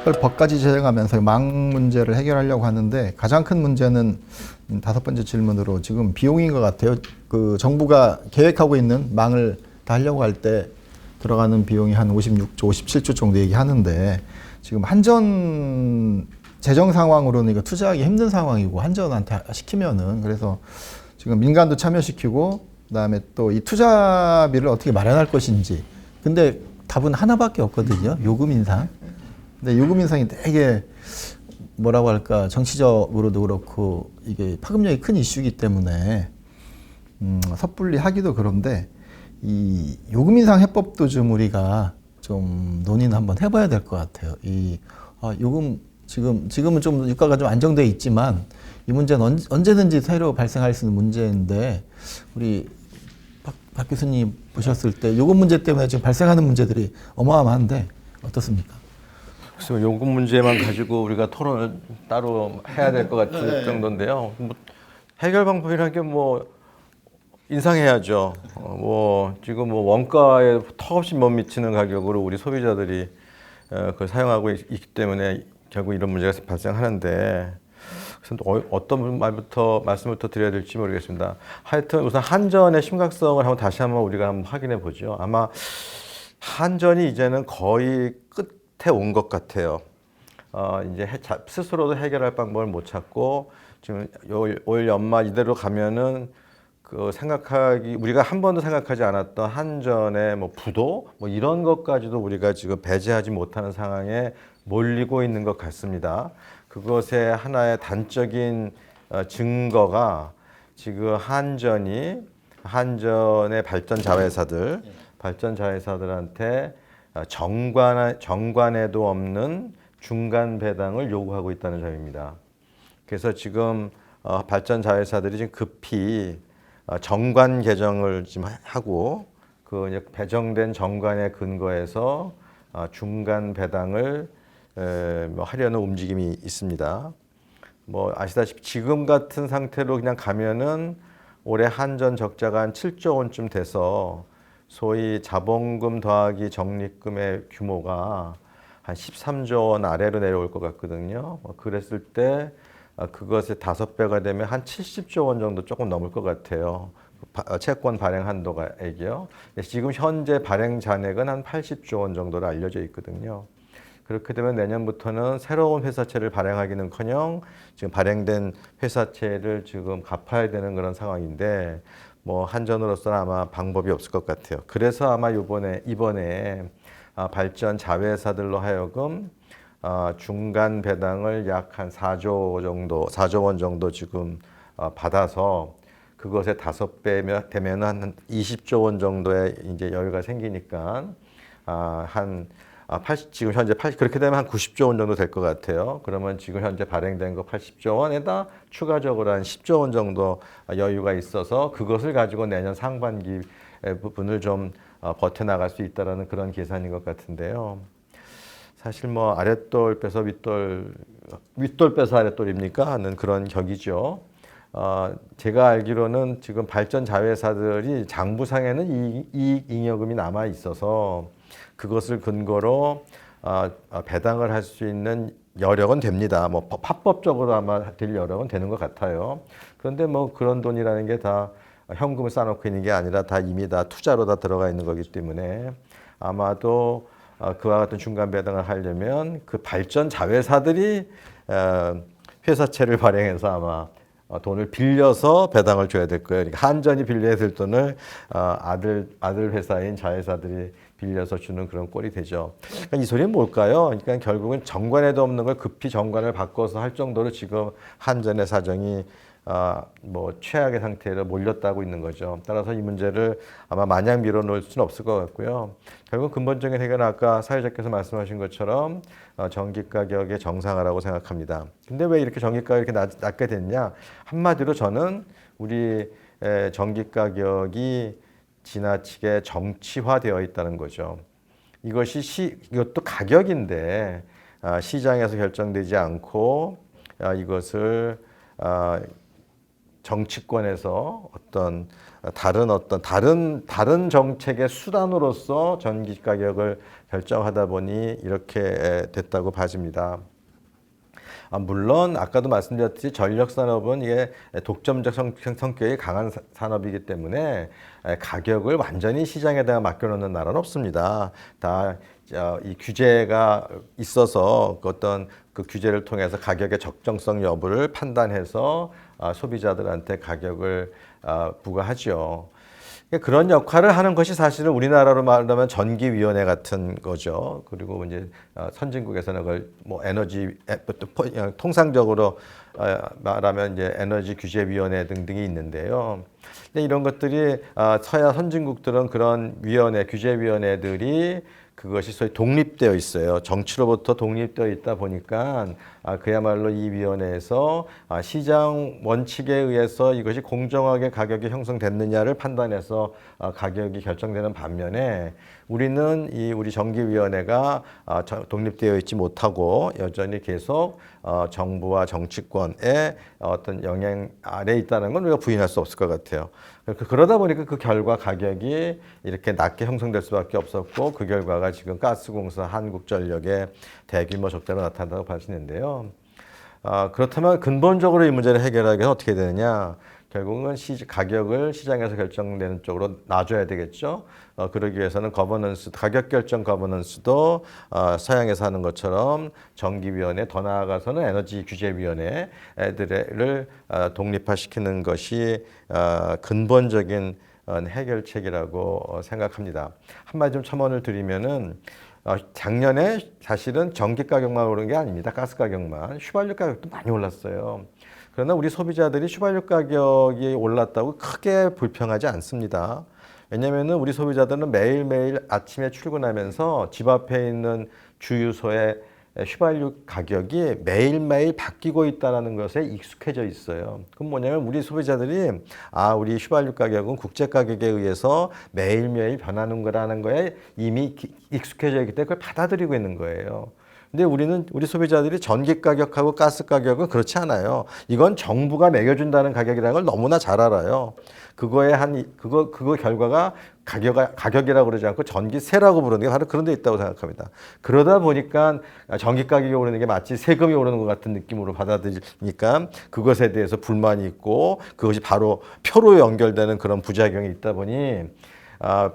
법까지 제정하면서 망 문제를 해결하려고 하는데 가장 큰 문제는 다섯 번째 질문으로 지금 비용인 것 같아요. 그 정부가 계획하고 있는 망을 다 하려고 할 때 들어가는 비용이 한 56조, 57조 정도 얘기하는데 지금 한전 재정 상황으로는 이거 투자하기 힘든 상황이고 한전한테 시키면은 그래서 지금 민간도 참여시키고 그다음에 또 이 투자비를 어떻게 마련할 것인지 근데 답은 하나밖에 없거든요. 요금 인상. 근데 요금 인상이 되게 뭐라고 할까 정치적으로도 그렇고 이게 파급력이 큰 이슈이기 때문에 섣불리 하기도 그런데 이 요금 인상 해법도 좀 우리가 좀 논의는 한번 해봐야 될 것 같아요. 이 요금 지금은 좀 유가가 좀 안정돼 있지만 이 문제는 언제든지 새로 발생할 수 있는 문제인데 우리 박 교수님 보셨을 때 요금 문제 때문에 지금 발생하는 문제들이 어마어마한데 어떻습니까? 그래서 요금 문제만 가지고 우리가 토론을 따로 해야 될 것 같은 정도인데요. 뭐 해결 방법이라는 게 뭐 인상해야죠. 뭐 지금 뭐 원가에 턱없이 못 미치는 가격으로 우리 소비자들이 그걸 사용하고 있기 때문에 결국 이런 문제가 발생하는데 그래서 어떤 말씀부터 드려야 될지 모르겠습니다. 하여튼 우선 한전의 심각성을 다시 한번 우리가 한번 확인해 보죠. 아마 한전이 이제는 거의 끝에 온 것 같아요. 이제 스스로도 해결할 방법을 못 찾고 지금 올 연말 이대로 가면은 우리가 한 번도 생각하지 않았던 한전의 뭐 부도 뭐 이런 것까지도 우리가 지금 배제하지 못하는 상황에 몰리고 있는 것 같습니다. 그것의 하나의 단적인 증거가 지금 한전의 발전 자회사들한테 정관에도 없는 중간 배당을 요구하고 있다는 점입니다. 그래서 지금 발전 자회사들이 지금 급히 정관 개정을 지금 하고 그 배정된 정관에 근거해서 중간 배당을 하려는 움직임이 있습니다. 뭐 아시다시피 지금 같은 상태로 그냥 가면은 올해 한전 적자가 한 7조 원쯤 돼서 소위 자본금 더하기 적립금의 규모가 한 13조 원 아래로 내려올 것 같거든요. 그랬을 때 그것의 5배가 되면 한 70조 원 정도 조금 넘을 것 같아요. 채권 발행 한도가요. 지금 현재 발행 잔액은 한 80조 원 정도로 알려져 있거든요. 그렇게 되면 내년부터는 새로운 회사채를 발행하기는커녕 지금 발행된 회사채를 지금 갚아야 되는 그런 상황인데 뭐 한전으로서는 아마 방법이 없을 것 같아요. 그래서 아마 이번에 발전 자회사들로 하여금 중간 배당을 약 한 4조 원 정도 지금 받아서 그것의 5배면 되면 한 20조 원 정도의 이제 여유가 생기니까 지금 현재 그렇게 되면 한 90조 원 정도 될 것 같아요. 그러면 지금 현재 발행된 거 80조 원에다 추가적으로 한 10조 원 정도 여유가 있어서 그것을 가지고 내년 상반기 부분을 좀 버텨나갈 수 있다라는 그런 계산인 것 같은데요. 사실 뭐 아랫돌 빼서 윗돌 빼서 아랫돌입니까? 하는 그런 격이죠. 제가 알기로는 지금 발전 자회사들이 장부상에는 이익 잉여금이 남아 있어서 그것을 근거로 배당을 할 수 있는 여력은 됩니다. 뭐 합법적으로 아마 될 여력은 되는 것 같아요. 그런데 뭐 그런 돈이라는 게 다 현금을 쌓아놓고 있는 게 아니라 다 이미 다 투자로 다 들어가 있는 거기 때문에 아마도 그와 같은 중간 배당을 하려면 그 발전 자회사들이 회사채를 발행해서 아마 돈을 빌려서 배당을 줘야 될 거예요. 그러니까 한전이 빌려야 될 돈을 아들 회사인 자회사들이 빌려서 주는 그런 꼴이 되죠. 그러니까 이 소리는 뭘까요? 그러니까 결국은 정관에도 없는 걸 급히 정관을 바꿔서 할 정도로 지금 한전의 사정이 뭐 최악의 상태로 몰렸다고 있는 거죠. 따라서 이 문제를 아마 마냥 밀어놓을 수는 없을 것 같고요. 결국 근본적인 해결은 아까 사회자께서 말씀하신 것처럼 전기 가격의 정상화라고 생각합니다. 근데 왜 이렇게 전기 가격이 낮게 됐냐? 한마디로 저는 우리 전기 가격이 지나치게 정치화되어 있다는 거죠. 이것도 가격인데 시장에서 결정되지 않고 이것을 정치권에서 다른 정책의 수단으로서 전기 가격을 결정하다 보니 이렇게 됐다고 봐집니다. 물론 아까도 말씀드렸듯이 전력 산업은 이게 독점적 성격이 강한 산업이기 때문에 가격을 완전히 시장에다가 맡겨놓는 나라는 없습니다. 다 이 규제가 있어서 어떤 그 규제를 통해서 가격의 적정성 여부를 판단해서 소비자들한테 가격을 부과하죠. 그런 역할을 하는 것이 사실은 우리나라로 말하면 전기위원회 같은 거죠. 그리고 이제 선진국에서는 그걸 뭐 통상적으로 말하면 이제 에너지 규제위원회 등등이 있는데요. 근데 이런 것들이 서야 선진국들은 그런 위원회, 규제위원회들이 그것이 소위 독립되어 있어요. 정치로부터 독립되어 있다 보니까 그야말로 이 위원회에서 시장 원칙에 의해서 이것이 공정하게 가격이 형성됐느냐를 판단해서 가격이 결정되는 반면에 우리는 우리 전기위원회가 독립되어 있지 못하고 여전히 계속 정부와 정치권의 어떤 영향 아래에 있다는 건 우리가 부인할 수 없을 것 같아요. 그러다 보니까 그 결과 가격이 이렇게 낮게 형성될 수밖에 없었고 그 결과가 지금 가스공사, 한국전력의 대규모 적자로 나타난다고 봐지는데요. 그렇다면 근본적으로 이 문제를 해결하기 위해서 어떻게 되느냐? 결국은 가격을 시장에서 결정되는 쪽으로 놔줘야 되겠죠. 그러기 위해서는 가격 결정 거버넌스도 서양에서 하는 것처럼 전기위원회, 더 나아가서는 에너지 규제위원회들을 독립화시키는 것이 근본적인 해결책이라고 생각합니다. 한마디 좀 첨언을 드리면은 작년에 사실은 전기 가격만 오른 게 아닙니다. 가스 가격만. 휘발유 가격도 많이 올랐어요. 그러나 우리 소비자들이 휘발유 가격이 올랐다고 크게 불평하지 않습니다. 왜냐하면 우리 소비자들은 매일매일 아침에 출근하면서 집 앞에 있는 주유소의 휘발유 가격이 매일매일 바뀌고 있다는 것에 익숙해져 있어요. 그럼 뭐냐면 우리 소비자들이 우리 휘발유 가격은 국제 가격에 의해서 매일매일 변하는 거라는 거에 이미 익숙해져 있기 때문에 그걸 받아들이고 있는 거예요. 근데 우리 소비자들이 전기 가격하고 가스 가격은 그렇지 않아요. 이건 정부가 매겨준다는 가격이라는 걸 너무나 잘 알아요. 그거 결과가 가격이라고 그러지 않고 전기세라고 부르는 게 바로 그런 데 있다고 생각합니다. 그러다 보니까 전기 가격이 오르는 게 마치 세금이 오르는 것 같은 느낌으로 받아들이니까 그것에 대해서 불만이 있고 그것이 바로 표로 연결되는 그런 부작용이 있다 보니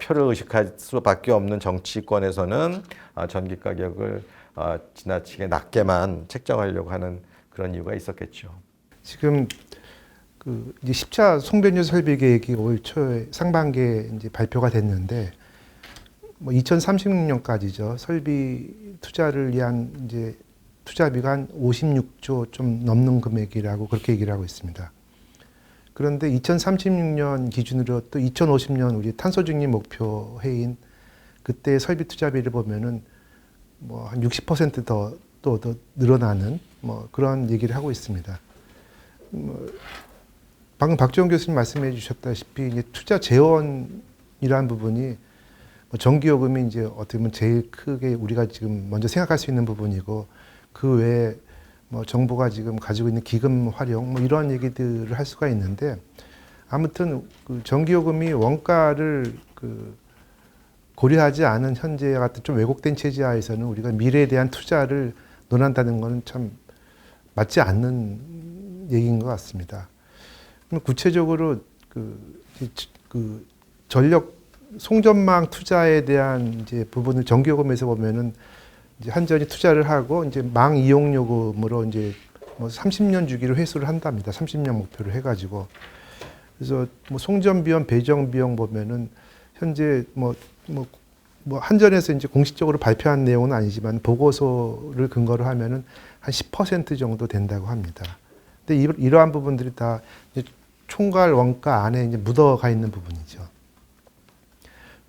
표를 의식할 수밖에 없는 정치권에서는 전기 가격을 지나치게 낮게만 책정하려고 하는 그런 이유가 있었겠죠. 지금 이제 10차 송변율 설비 계획이 올 초에 상반기에 이제 발표가 됐는데 2036년까지죠. 설비 투자를 위한 이제 투자비가 한 56조 좀 넘는 금액이라고 그렇게 얘기를 하고 있습니다. 그런데 2036년 기준으로 또 2050년 우리 탄소 중립 목표 해인 그때 설비 투자비를 보면은 한 60% 더 늘어나는 그런 얘기를 하고 있습니다. 방금 박지원 교수님 말씀해 주셨다시피 이제 투자 재원이라는 부분이 전기요금이 이제 어떻게 보면 제일 크게 우리가 지금 먼저 생각할 수 있는 부분이고 그 외에 정부가 지금 가지고 있는 기금 활용 이런 얘기들을 할 수가 있는데 아무튼 그 전기요금이 원가를 고려하지 않은 현재 같은 좀 왜곡된 체제하에서는 우리가 미래에 대한 투자를 논한다는 것은 참 맞지 않는 얘기인 것 같습니다. 그럼 구체적으로 전력 송전망 투자에 대한 이제 부분을 전기요금에서 보면은 이제 한전이 투자를 하고 이제 망 이용 요금으로 이제 30년 주기로 회수를 한답니다. 30년 목표를 해가지고 그래서 송전 비용, 배정 비용 보면은 현재 한전에서 이제 공식적으로 발표한 내용은 아니지만 보고서를 근거로 하면은 한 10% 정도 된다고 합니다. 근데 이러한 부분들이 다 이제 총괄 원가 안에 이제 묻어가 있는 부분이죠.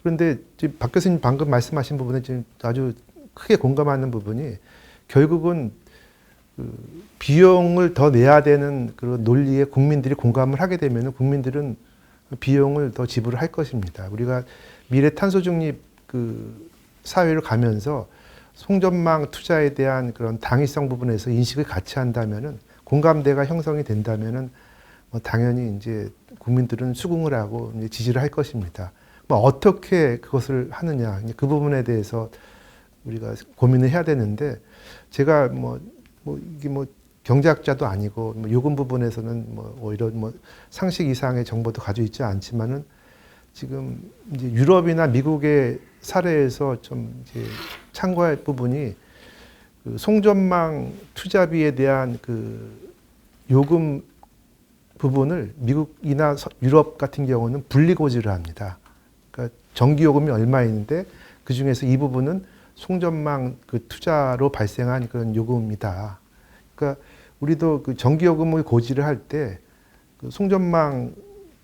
그런데 박 교수님 방금 말씀하신 부분에 지금 아주 크게 공감하는 부분이 결국은 비용을 더 내야 되는 그런 논리에 국민들이 공감을 하게 되면은 국민들은 비용을 더 지불을 할 것입니다. 우리가 미래 탄소 중립 사회를 가면서 송전망 투자에 대한 그런 당위성 부분에서 인식을 같이 한다면은 공감대가 형성이 된다면은 당연히 이제 국민들은 수긍을 하고 이제 지지를 할 것입니다. 어떻게 그것을 하느냐 그 부분에 대해서 우리가 고민을 해야 되는데 제가 이게 경제학자도 아니고 요금 부분에서는 오히려 상식 이상의 정보도 가지고 있지 않지만은 지금 이제 유럽이나 미국의 사례에서 좀 이제 참고할 부분이 그 송전망 투자비에 대한 그 요금 부분을 미국이나 유럽 같은 경우는 분리고지를 합니다. 그러니까 전기요금이 얼마인데 그 중에서 이 부분은 송전망 그 투자로 발생한 그런 요금이다. 그러니까 우리도 그 전기요금을 고지를 할 때 그 송전망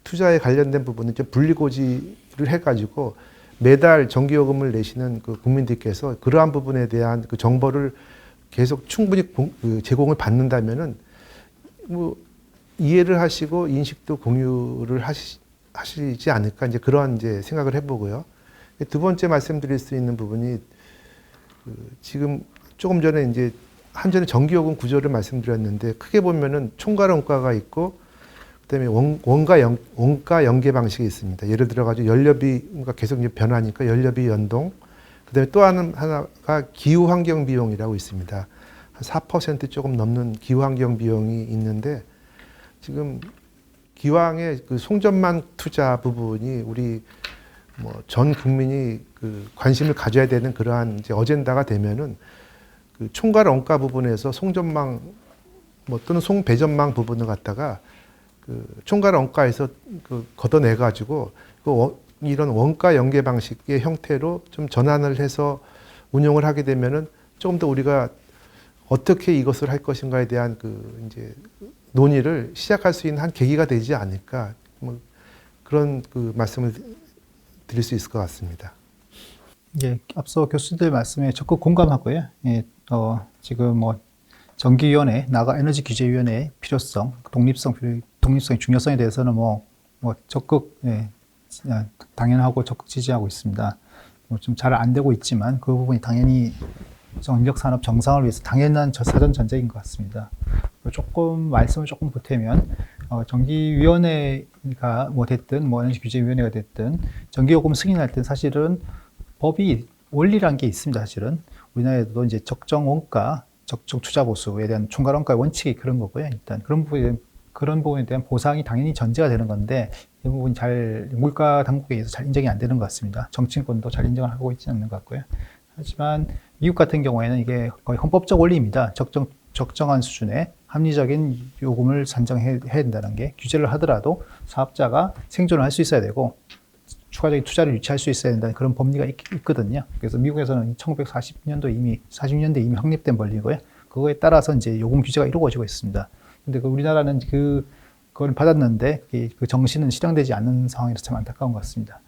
투자에 관련된 부분은 좀 분리고지를 해가지고 매달 전기요금을 내시는 그 국민들께서 그러한 부분에 대한 그 정보를 계속 충분히 제공을 받는다면은 이해를 하시고 인식도 공유를 하시지 않을까 이제 그러한 이제 생각을 해보고요. 두 번째 말씀드릴 수 있는 부분이 지금 조금 전에 이제 한전의 전기요금 구조를 말씀드렸는데 크게 보면은 총괄 원가가 있고 그다음에 원가 연계 방식이 있습니다. 예를 들어 가지고 연료비가 계속 이제 변하니까 연료비 연동. 그다음에 또 하나가 기후 환경 비용이라고 있습니다. 한 4% 조금 넘는 기후 환경 비용이 있는데 지금 기왕의 그 송전망 투자 부분이 우리 전 국민이 그 관심을 가져야 되는 그러한 이제 어젠다가 되면은 그 총괄 원가 부분에서 송전망 또는 송배전망 부분을 갖다가 그 총괄 원가에서 그 걷어내 가지고 이런 원가 연계 방식의 형태로 좀 전환을 해서 운용을 하게 되면은 조금 더 우리가 어떻게 이것을 할 것인가에 대한 그 이제 논의를 시작할 수 있는 한 계기가 되지 않을까 그런 그 말씀을 드릴 수 있을 것 같습니다. 예, 앞서 교수들 말씀에 적극 공감하고요. 예, 지금 전기위원회, 나가에너지규제위원회의 필요성, 독립성의 중요성에 대해서는 적극 당연하고 적극 지지하고 있습니다. 좀 잘 안 되고 있지만 그 부분이 당연히 전력 산업 정상을 위해서 당연한 사전 전제인 것 같습니다. 말씀을 조금 보태면 전기위원회가 됐든 에너지규제위원회가 됐든 전기요금 승인할 때 사실은 법이 원리란 게 있습니다. 사실은 우리나라에도 이제 적정 원가, 적정 투자 보수에 대한 총괄 원가의 원칙이 그런 거고요. 일단 그런 부분에 대한 보상이 당연히 전제가 되는 건데 이 부분이 잘 물가 당국에 의해서 잘 인정이 안 되는 것 같습니다. 정치권도 잘 인정을 하고 있지는 않는 것 같고요. 하지만 미국 같은 경우에는 이게 거의 헌법적 원리입니다. 적정한 수준의 합리적인 요금을 산정해야 된다는 게 규제를 하더라도 사업자가 생존을 할 수 있어야 되고 추가적인 투자를 유치할 수 있어야 된다는 그런 법리가 있거든요. 그래서 미국에서는 1940년도에 이미 확립된 법리고요. 그거에 따라서 이제 요금 규제가 이루어지고 있습니다. 근데 우리나라는 그걸 받았는데 그 정신은 실현되지 않는 상황이라서 참 안타까운 것 같습니다.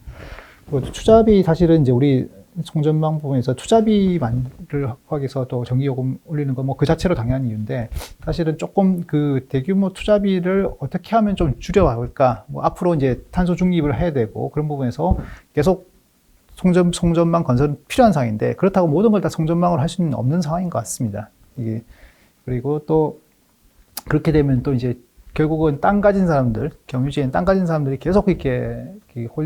그리고 투자비 사실은 이제 우리 송전망 부분에서 투자비를 확보하기 위해서 또 전기요금 올리는 건 그 자체로 당연한 이유인데 사실은 조금 그 대규모 투자비를 어떻게 하면 좀 줄여볼까? 앞으로 이제 탄소 중립을 해야 되고 그런 부분에서 계속 송전망 건설은 필요한 상황인데 그렇다고 모든 걸 다 송전망으로 할 수는 없는 상황인 것 같습니다. 그리고 또 그렇게 되면 또 이제 결국은 땅 가진 사람들, 경유지엔 땅 가진 사람들이 계속 이렇게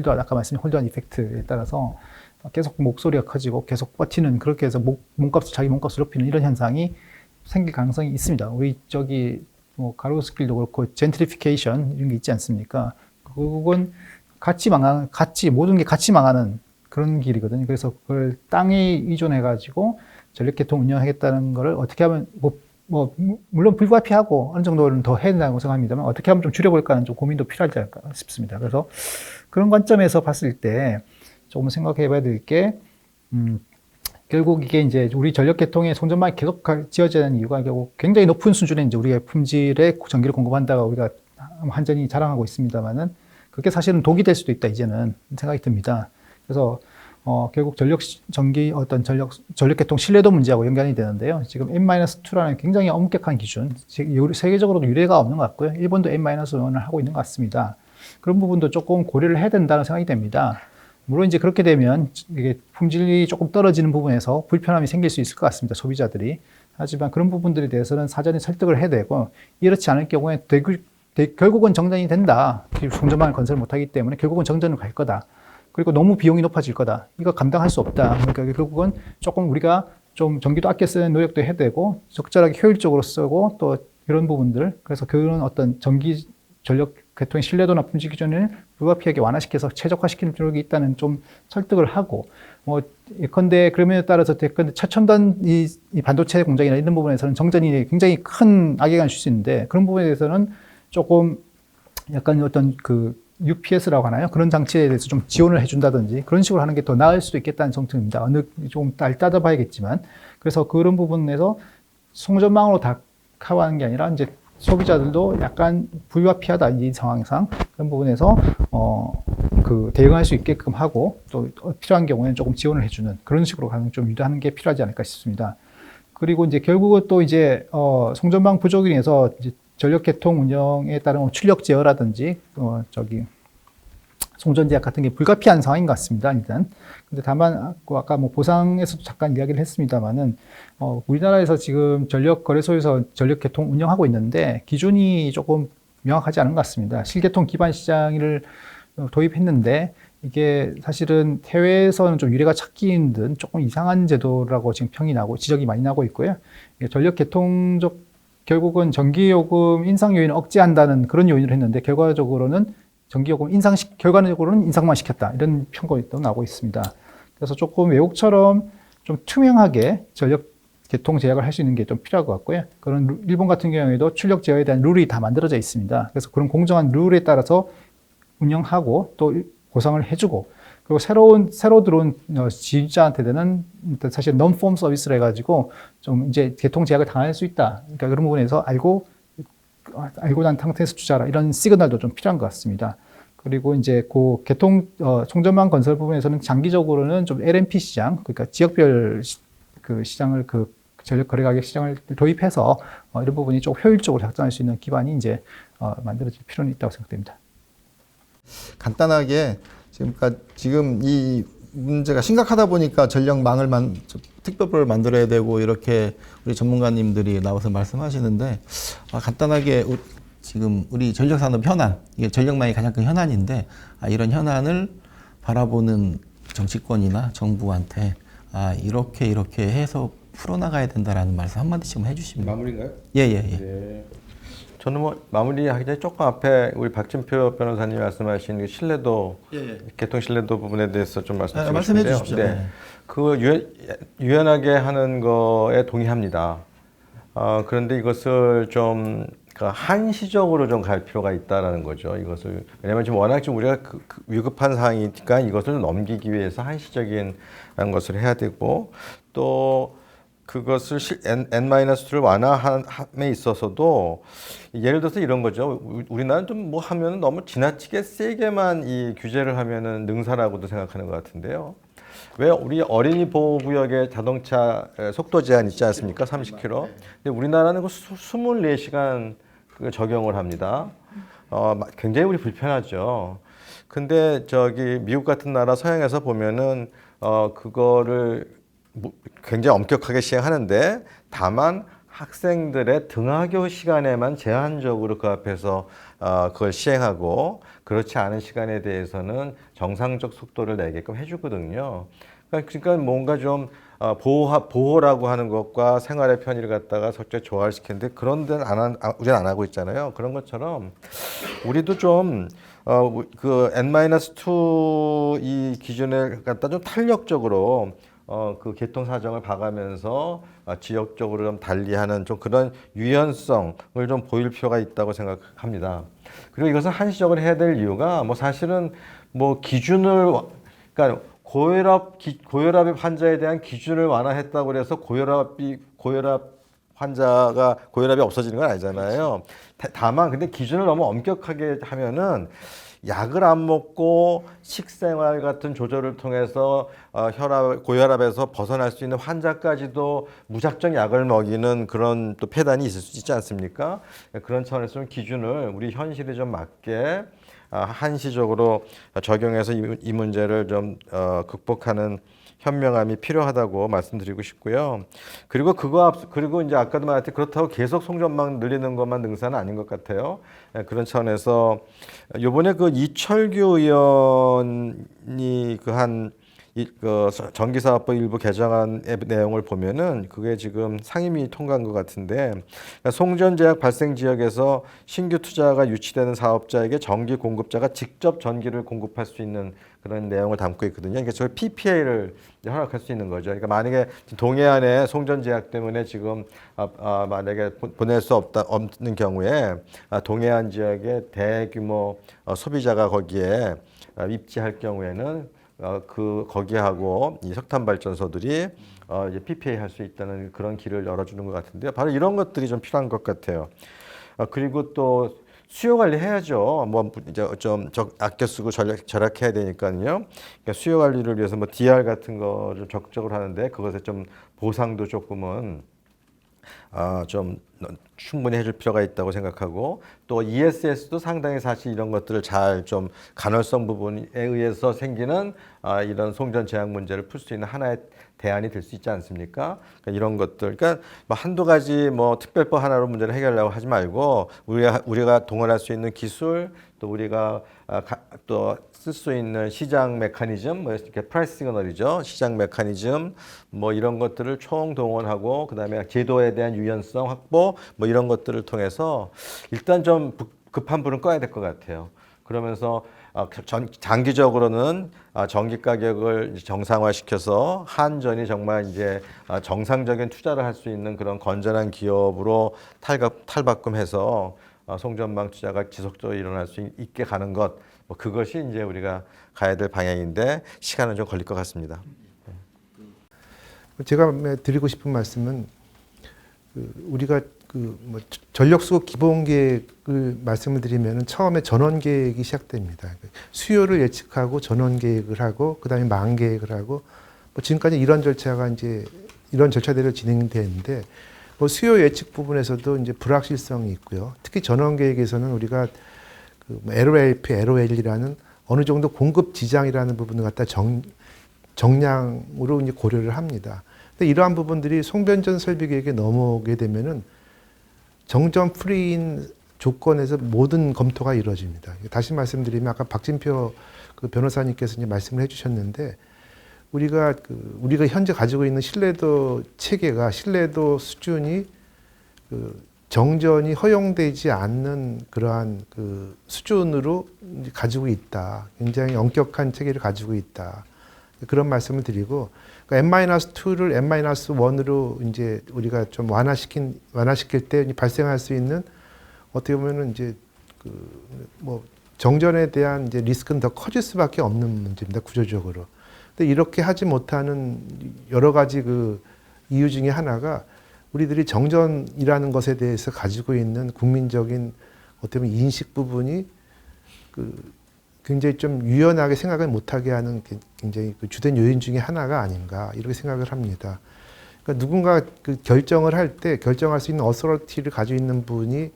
아까 말씀드린 홀드한 이펙트에 따라서 계속 목소리가 커지고 계속 버티는 그렇게 해서 자기 몸값을 높이는 이런 현상이 생길 가능성이 있습니다. 우리 가로수길도 그렇고 젠트리피케이션 이런 게 있지 않습니까? 그건 모든 게 같이 망하는 그런 길이거든요. 그래서 그걸 땅에 의존해가지고 전력계통 운영하겠다는 거를 어떻게 하면 물론 불가피하고 어느 정도는 더 해야 된다고 생각합니다만 어떻게 하면 좀 줄여볼까는 좀 고민도 필요하지 않을까 싶습니다. 그래서 그런 관점에서 봤을 때 조금 생각해 봐야 될 게, 결국 이게 이제 우리 전력계통의 송전망이 계속 지어져야 하는 이유가 결국 굉장히 높은 수준의 이제 우리가 품질의 전기를 공급한다고 우리가 한전이 자랑하고 있습니다만은 그게 사실은 독이 될 수도 있다, 이제는 생각이 듭니다. 그래서, 결국 전력계통 신뢰도 문제하고 연관이 되는데요. 지금 N-2라는 굉장히 엄격한 기준, 세계적으로도 유례가 없는 것 같고요. 일본도 N-1을 하고 있는 것 같습니다. 그런 부분도 조금 고려를 해야 된다는 생각이 됩니다. 물론 이제 그렇게 되면 이게 품질이 조금 떨어지는 부분에서 불편함이 생길 수 있을 것 같습니다. 소비자들이. 하지만 그런 부분들에 대해서는 사전에 설득을 해야 되고 이렇지 않을 경우에 결국은 정전이 된다. 송전망을 건설 못하기 때문에 결국은 정전을 갈 거다. 그리고 너무 비용이 높아질 거다. 이거 감당할 수 없다. 그러니까 결국은 조금 우리가 좀 전기도 아껴 쓰는 노력도 해야 되고 적절하게 효율적으로 쓰고 또 이런 부분들 그래서 그런 어떤 전기 전력 계통의 신뢰도나 품질 기준을 불가피하게 완화시켜서 최적화시키는 필요가 있다는 좀 설득을 하고 뭐 예컨대 그러면에 따라서 예컨대 최첨단 이 반도체 공장이나 이런 부분에서는 정전이 굉장히 큰 악영향을 줄 수 있는데 그런 부분에 대해서는 조금 약간 어떤 그 UPS라고 하나요? 그런 장치에 대해서 좀 지원을 해준다든지 그런 식으로 하는 게 더 나을 수도 있겠다는 정책입니다. 어느 좀 따져봐야겠지만 그래서 그런 부분에서 송전망으로 다 커버하는 게 아니라 이제 소비자들도 약간 불가피하다 이 상황상 그런 부분에서 그 대응할 수 있게끔 하고 또 필요한 경우에는 조금 지원을 해주는 그런 식으로 가는 좀 유도하는 게 필요하지 않을까 싶습니다. 그리고 이제 결국은 또 이제 송전망 부족으로 인해서 이제 전력 계통 운영에 따른 출력 제어라든지 송전 제약 같은 게 불가피한 상황인 것 같습니다. 일단 근데 다만 아까 뭐 보상에서도 잠깐 이야기를 했습니다만은 우리나라에서 지금 전력 거래소에서 전력 계통 운영하고 있는데 기준이 조금 명확하지 않은 것 같습니다. 실계통 기반 시장을 도입했는데 이게 사실은 해외에서는 좀 유례가 찾기 힘든 조금 이상한 제도라고 지금 평이 나고 지적이 많이 나고 있고요. 전력 계통적 결국은 전기요금 인상 요인을 억제한다는 그런 요인을 했는데 결과적으로는 전기요금 결과적으로는 인상만 시켰다. 이런 평가도 나오고 있습니다. 그래서 조금 외국처럼 좀 투명하게 전력 계통 제약을 할 수 있는 게 좀 필요할 것 같고요. 그런 일본 같은 경우에도 출력 제어에 대한 룰이 다 만들어져 있습니다. 그래서 그런 공정한 룰에 따라서 운영하고 또 보상을 해주고 그리고 새로 들어온 지주자한테 되는 사실 non-form 서비스를 해가지고 좀 이제 계통 제약을 당할 수 있다. 그러니까 그런 부분에서 알고 난 상태에서 투자라 이런 시그널도 좀 필요한 것 같습니다. 그리고 이제 그 송전망 건설 부분에서는 장기적으로는 좀 LNP 시장, 그러니까 지역별 그 시장을 그 전력 거래 가격 시장을 도입해서 이런 부분이 좀 효율적으로 작동할 수 있는 기반이 이제 만들어질 필요는 있다고 생각됩니다. 간단하게 지금 이 문제가 심각하다 보니까 전력망을 특별법을 만들어야 되고 이렇게 우리 전문가님들이 나와서 말씀하시는데 간단하게 지금 우리 전력산업 현안, 이게 전력망이 가장 큰 현안인데 이런 현안을 바라보는 정치권이나 정부한테 이렇게 해서 풀어나가야 된다라는 말씀 한마디씩만 해주시면. 마무리인가요? 예. 네. 저는 뭐 마무리하기 전에 조금 앞에 우리 박진표 변호사님 말씀하신 그 신뢰도, 계통 신뢰도 부분에 대해서 좀 말씀드리고 말씀해 싶은데요. 주십시오. 네. 그 유연하게 하는 거에 동의합니다. 그런데 이것을 좀 한시적으로 좀 갈 필요가 있다라는 거죠. 이것을 왜냐하면 지금 워낙 좀 우리가 위급한 상황이니까 이것을 넘기기 위해서 한시적인 것을 해야 되고 또 그것을 N-2를 완화함에 있어서도 예를 들어서 이런 거죠. 우리나라는 좀 뭐 하면 너무 지나치게 세게만 이 규제를 하면은 능사라고도 생각하는 것 같은데요. 왜 우리 어린이 보호구역에 자동차 속도 제한 있지 않습니까? 30km. 근데 우리나라는 그 24시간 적용을 합니다. 굉장히 우리 불편하죠. 근데 미국 같은 나라 서양에서 보면은 그거를 굉장히 엄격하게 시행하는데 다만 학생들의 등하교 시간에만 제한적으로 그 앞에서 그걸 시행하고 그렇지 않은 시간에 대해서는 정상적 속도를 내게끔 해주거든요. 그러니까 뭔가 좀 보호라고 하는 것과 생활의 편의를 갖다가 적절히 조화시키는데 그런 데는 우리는 안 하고 있잖아요. 그런 것처럼 우리도 좀 그 N-2 이 기준을 갖다 좀 탄력적으로 그 계통 사정을 봐가면서 지역적으로 좀 달리하는 좀 그런 유연성을 좀 보일 필요가 있다고 생각합니다. 그리고 이것을 한시적으로 해야 될 이유가 뭐 사실은 뭐 기준을 그러니까 고혈압 환자에 대한 기준을 완화했다고 해서 고혈압 환자가 고혈압이 없어지는 건 아니잖아요. 다만 근데 기준을 너무 엄격하게 하면은 약을 안 먹고 식생활 같은 조절을 통해서 고혈압에서 벗어날 수 있는 환자까지도 무작정 약을 먹이는 그런 또 폐단이 있을 수 있지 않습니까? 그런 차원에서 좀 기준을 우리 현실에 좀 맞게 한시적으로 적용해서 이 문제를 좀 극복하는 현명함이 필요하다고 말씀드리고 싶고요. 그리고 그리고 이제 아까도 말했듯이 그렇다고 계속 송전망 늘리는 것만 능사는 아닌 것 같아요. 그런 차원에서 요번에 그 이철규 의원이 전기사업법 일부 개정안의 내용을 보면은 그게 지금 상임위 통과한 것 같은데, 그러니까 송전제약 발생 지역에서 신규 투자가 유치되는 사업자에게 전기 공급자가 직접 전기를 공급할 수 있는 그런 내용을 담고 있거든요. 그러니까 저 PPA를 허락할 수 있는 거죠. 그러니까 만약에 동해안에 송전제약 때문에 지금 만약에 보낼 수 없는 경우에 동해안 지역의 대규모 소비자가 거기에 입지할 경우에는 거기하고 이 석탄 발전소들이 이제 PPA 할 수 있다는 그런 길을 열어주는 것 같은데요. 바로 이런 것들이 좀 필요한 것 같아요. 그리고 또 수요 관리 해야죠. 뭐 이제 좀 아껴 쓰고 절약해야 되니까요. 그러니까 수요 관리를 위해서 뭐 DR 같은 거를 적극적으로 하는데 그것에 좀 보상도 조금은 좀 충분히 해줄 필요가 있다고 생각하고, 또 ESS도 상당히 사실 이런 것들을 잘 좀 간헐성 부분에 의해서 생기는 이런 송전 제약 문제를 풀 수 있는 하나의 대안이 될 수 있지 않습니까? 그러니까 이런 것들, 그러니까 뭐 한두 가지 뭐 특별법 하나로 문제를 해결하려고 하지 말고 우리가 동원할 수 있는 기술, 또 우리가 또 쓸 수 있는 시장 메커니즘, 뭐 이렇게 프라이스 시그널이죠. 시장 메커니즘, 뭐 이런 것들을 총동원하고 그다음에 제도에 대한 유연성 확보, 뭐 이런 것들을 통해서 일단 좀 급한 불은 꺼야 될 것 같아요. 그러면서 장기적으로는 전기 가격을 정상화시켜서 한전이 정말 이제 정상적인 투자를 할 수 있는 그런 건전한 기업으로 탈바꿈해서 송전망 투자가 지속적으로 일어날 수 있게 가는 것, 뭐 그것이 이제 우리가 가야 될 방향인데 시간은 좀 걸릴 것 같습니다. 제가 드리고 싶은 말씀은 우리가 뭐 전력수급 기본 계획을 말씀을 드리면은 처음에 전원 계획이 시작됩니다. 수요를 예측하고 전원 계획을 하고 그다음에 망 계획을 하고 뭐 지금까지 이런 절차가 이제 이런 절차대로 진행되는데, 뭐 수요 예측 부분에서도 이제 불확실성이 있고요. 특히 전원 계획에서는 우리가 뭐 LOLP, LOL이라는 어느 정도 공급 지장이라는 부분을 갖다 정량으로 이제 고려를 합니다. 근데 이러한 부분들이 송변전 설비 계획에 넘어오게 되면은 정전 프리인 조건에서 모든 검토가 이루어집니다. 다시 말씀드리면 아까 박진표 그 변호사님께서 이제 말씀을 해주셨는데, 우리가 현재 가지고 있는 신뢰도 체계가 신뢰도 수준이 정전이 허용되지 않는 그러한 수준으로 가지고 있다. 굉장히 엄격한 체계를 가지고 있다. 그런 말씀을 드리고, 그러니까 N-2를 N-1으로 이제 우리가 좀 완화시킬 때 발생할 수 있는 어떻게 보면은 이제 뭐 정전에 대한 이제 리스크는 더 커질 수밖에 없는 문제입니다. 구조적으로. 근데 이렇게 하지 못하는 여러 가지 이유 중에 하나가 우리들이 정전이라는 것에 대해서 가지고 있는 국민적인 어떻게 보면 인식 부분이 굉장히 좀 유연하게 생각을 못하게 하는 굉장히 주된 요인 중에 하나가 아닌가 이렇게 생각을 합니다. 그러니까 누군가 결정을 할 때 결정할 수 있는 어서러티를 가지고 있는 분이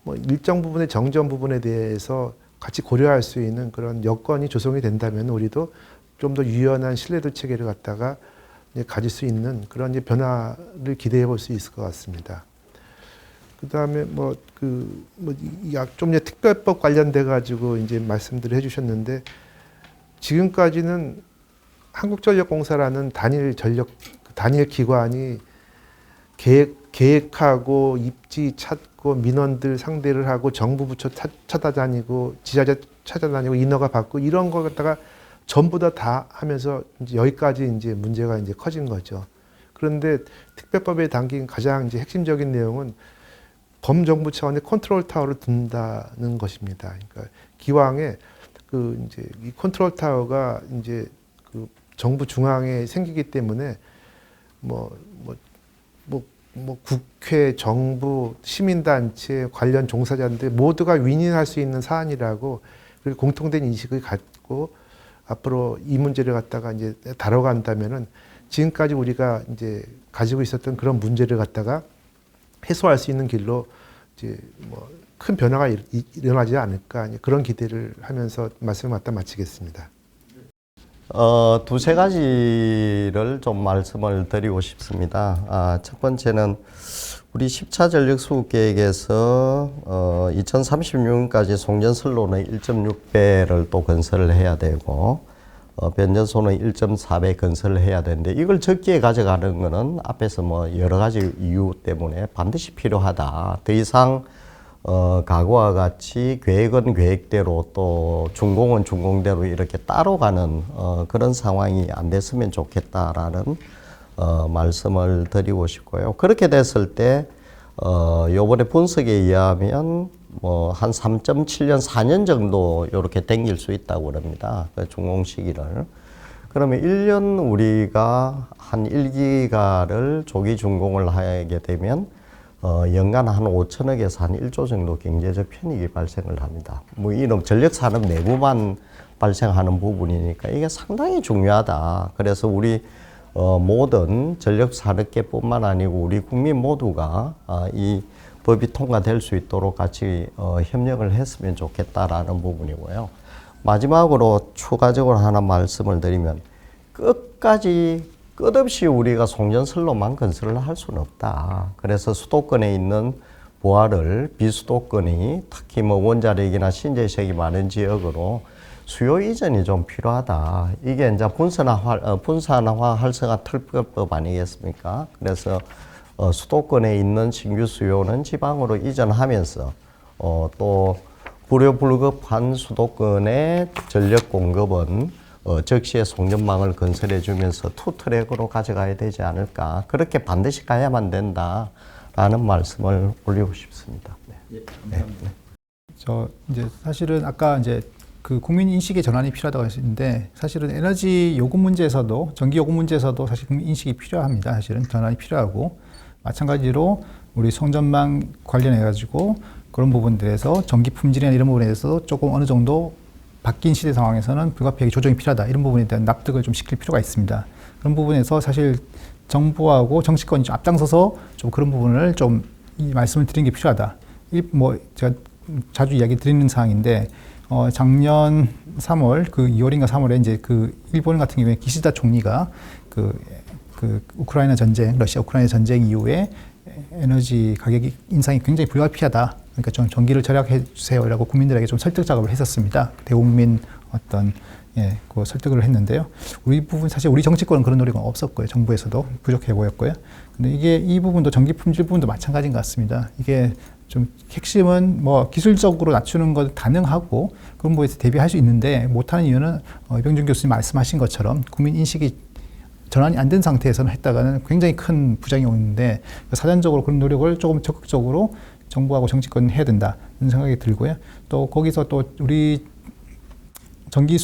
뭐 일정 부분의 정전 부분에 대해서 같이 고려할 수 있는 그런 여건이 조성이 된다면 우리도 좀 더 유연한 신뢰도 체계를 갖다가 가질 수 있는 그런 이제 변화를 기대해 볼 수 있을 것 같습니다. 그 다음에 좀 이제 특별법 관련돼 가지고 이제 말씀들을 해주셨는데, 지금까지는 한국전력공사라는 단일 기관이 계획하고 입지 찾고 민원들 상대를 하고 정부 부처 찾아다니고 지자체 찾아다니고 인허가 받고 이런 걸 갖다가 전부 다 하면서 이제 여기까지 이제 문제가 이제 커진 거죠. 그런데 특별법에 담긴 가장 이제 핵심적인 내용은 범정부 차원의 컨트롤 타워를 둔다는 것입니다. 그러니까 기왕에 이제 이 컨트롤 타워가 이제 정부 중앙에 생기기 때문에 국회, 정부, 시민단체, 관련 종사자들 모두가 윈윈할 수 있는 사안이라고 그리고 공통된 인식을 갖고 앞으로 이 문제를 갖다가 이제 다뤄간다면은 지금까지 우리가 이제 가지고 있었던 그런 문제를 갖다가 해소할 수 있는 길로 이제 큰 변화가 일어나지 않을까 그런 기대를 하면서 말씀을 갖다 마치겠습니다. 두세 가지를 좀 말씀을 드리고 싶습니다. 첫 번째는 우리 10차 전력 수급 계획에서 2036년까지 송전선로는 1.6배를 또 건설을 해야 되고 변전소는 1.4배 건설을 해야 되는데 이걸 적기에 가져가는 거는 앞에서 뭐 여러 가지 이유 때문에 반드시 필요하다. 더 이상 과거와 같이 계획은 계획대로 또 준공은 준공대로 이렇게 따로 가는 그런 상황이 안 됐으면 좋겠다라는 말씀을 드리고 싶고요. 그렇게 됐을 때 요번에 분석에 의하면 뭐 한 3.7년, 4년 정도 이렇게 당길 수 있다고 그럽니다. 그 준공 시기를. 그러면 1년 우리가 한 1기가를 조기 준공을 하게 되면 연간 한 5천억에서 한 1조 정도 경제적 편익이 발생을 합니다. 뭐 이런 전력 산업 내부만 발생하는 부분이니까 이게 상당히 중요하다. 그래서 우리 모든 전력 산업계뿐만 아니고 우리 국민 모두가 이 법이 통과될 수 있도록 같이 협력을 했으면 좋겠다라는 부분이고요. 마지막으로 추가적으로 하나 말씀을 드리면 끝없이 우리가 송전선로만 건설을 할 수는 없다. 그래서 수도권에 있는 부하를 비수도권이 특히 뭐 원자력이나 신재생이 많은 지역으로 수요 이전이 좀 필요하다. 이게 이제 분산화 활성화 특별법 아니겠습니까? 그래서 수도권에 있는 신규 수요는 지방으로 이전하면서 또 불효불급한 수도권의 전력 공급은 적시에 송전망을 건설해 주면서 투 트랙으로 가져가야 되지 않을까. 그렇게 반드시 가야만 된다라는 말씀을 올리고 싶습니다. 네. 저 이제 사실은 아까 이제 그 국민 인식의 전환이 필요하다고 하시는데 사실은 에너지 요금 문제에서도 전기 요금 문제에서도 사실 국민 인식이 필요합니다. 사실은 전환이 필요하고 마찬가지로 우리 송전망 관련해 가지고 그런 부분들에서 전기 품질이나 이런 부분에 대해서 조금 어느 정도 바뀐 시대 상황에서는 불가피하게 조정이 필요하다. 이런 부분에 대한 납득을 좀 시킬 필요가 있습니다. 그런 부분에서 사실 정부하고 정치권이 좀 앞장서서 좀 그런 부분을 좀 이 말씀을 드리는 게 필요하다. 뭐 제가 자주 이야기 드리는 사항인데 작년 3월 그 2월인가 3월에 이제 그 일본 같은 경우에 기시다 총리가 그 우크라이나 전쟁, 러시아 우크라이나 전쟁 이후에 에너지 가격 인상이 굉장히 불가피하다. 그러니까 좀 전기를 절약해 주세요라고 국민들에게 좀 설득 작업을 했었습니다. 대국민 어떤 그 설득을 했는데요. 우리 부분 사실 우리 정치권은 그런 노력은 없었고요. 정부에서도 부족해 보였고요. 근데 이게 이 부분도 전기 품질 부분도 마찬가지인 것 같습니다. 이게 좀 핵심은 뭐 기술적으로 낮추는 건 가능하고 그런 부분에서 대비할 수 있는데 못하는 이유는 이병준 교수님 말씀하신 것처럼 국민 인식이 전환이 안 된 상태에서는 했다가는 굉장히 큰 부작용이 오는데 사전적으로 그런 노력을 조금 적극적으로 정부하고 정치권이 해야 된다 이런 생각이 들고요. 또 거기서 또 우리 전기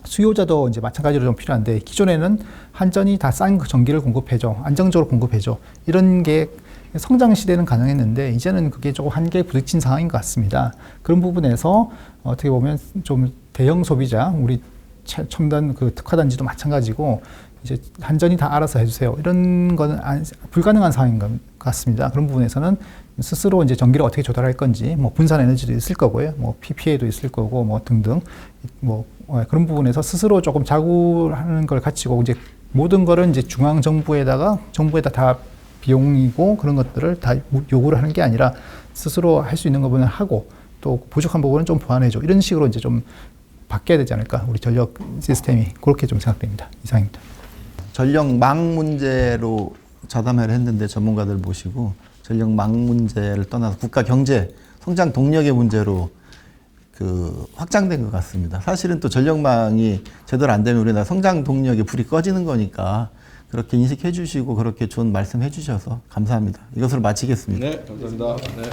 수요자도 이제 마찬가지로 좀 필요한데 기존에는 한전이 다 싼 전기를 공급해줘 안정적으로 공급해줘 이런 게 성장 시대는 가능했는데 이제는 그게 조금 한계에 부딪힌 상황인 것 같습니다. 그런 부분에서 어떻게 보면 좀 대형 소비자 우리 첨단 그 특화단지도 마찬가지고 이제 한전이 다 알아서 해주세요. 이런 거는 불가능한 상황인 것 같습니다. 그런 부분에서는 스스로 이제 전기를 어떻게 조달할 건지, 뭐 분산 에너지도 있을 거고요, 뭐 PPA도 있을 거고, 뭐 등등, 뭐 그런 부분에서 스스로 조금 자구하는 걸 갖추고 이제 모든 거를 이제 중앙 정부에다 다 비용이고 그런 것들을 다 요구를 하는 게 아니라 스스로 할 수 있는 부분을 하고 또 부족한 부분은 좀 보완해줘. 이런 식으로 이제 좀 바뀌어야 되지 않을까. 우리 전력 시스템이 그렇게 좀 생각됩니다. 이상입니다. 전력망 문제로 자담회를 했는데 전문가들 모시고 전력망 문제를 떠나서 국가 경제 성장 동력의 문제로 그 확장된 것 같습니다. 사실은 또 전력망이 제대로 안 되면 우리나라 성장 동력의 불이 꺼지는 거니까 그렇게 인식해 주시고 그렇게 좋은 말씀 해 주셔서 감사합니다. 이것으로 마치겠습니다. 네, 감사합니다. 네.